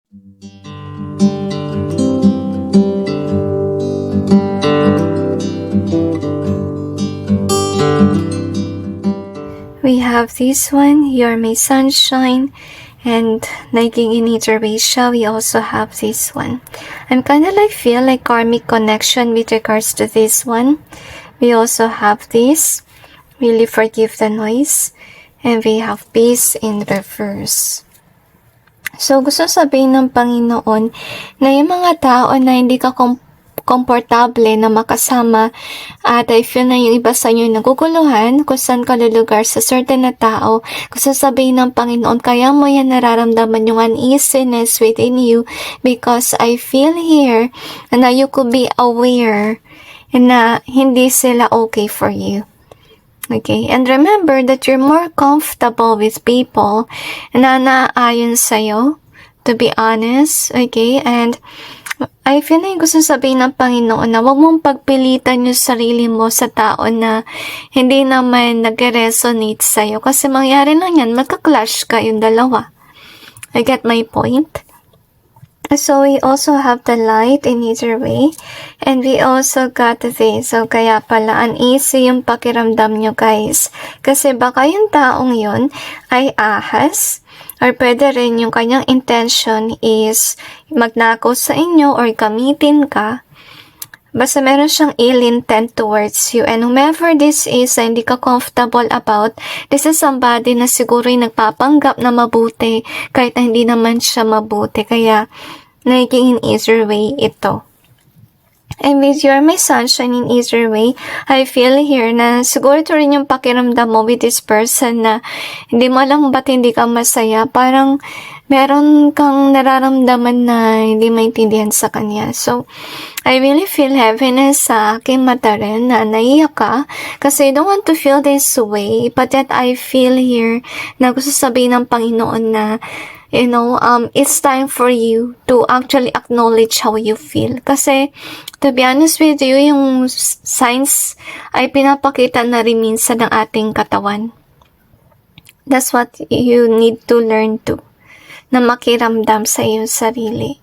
We have this one, You're My Sunshine, and Naging Initeration. We also have this one. I'm kind of feel like karmic connection with regards to this one. We also have this, Really Forgive the Noise, and we have Peace in Reverse. So, gusto sabihin ng Panginoon na yung mga tao na hindi ka komportable na makasama at I feel na yung iba sa inyo naguguluhan kung saan ka lulugar sa certain na tao, gusto sabihin ng Panginoon, kaya mo yan nararamdaman yung uneasiness within you because I feel here na you could be aware na hindi sila okay for you. Okay, and remember that you're more comfortable with people na naayon sa'yo, to be honest, okay, and I feel na yung gusto sabihin ng Panginoon na huwag mong pagpilitan yung sarili mo sa tao na hindi naman nag-resonate sa'yo kasi mangyari lang yan, magka-clash kayong dalawa. I get my point? So, we also have the light in either way. And we also got this. So, kaya pala, uneasy yung pakiramdam nyo, guys. Kasi baka yung taong yun ay ahas. Or pwede rin yung kanyang intention is magnakaw sa inyo or gamitin ka. Basta meron siyang ill intent towards you. And whomever this is na hindi ka comfortable about, this is somebody na siguro yung nagpapanggap na mabuti kahit na hindi naman siya mabuti. Kaya, naging in easier way ito. And with You're My Sunshine in easier way, I feel here na siguro ito rin yung pakiramdam mo with this person na hindi mo alam ba't hindi ka masaya. Parang meron kang nararamdaman na hindi maintindihan sa kanya. So, I really feel heaviness sa aking mata rin na naiyak ka kasi I don't want to feel this way. But yet I feel here na gusto sabihin ng Panginoon na it's time for you to actually acknowledge how you feel. Kasi, to be honest with you, yung signs ay pinapakita na rin minsan ng ating katawan. That's what you need to learn to, na makiramdam sa iyong sarili.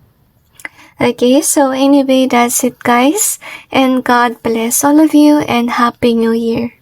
Okay, so anyway, that's it guys. And God bless all of you and Happy New Year.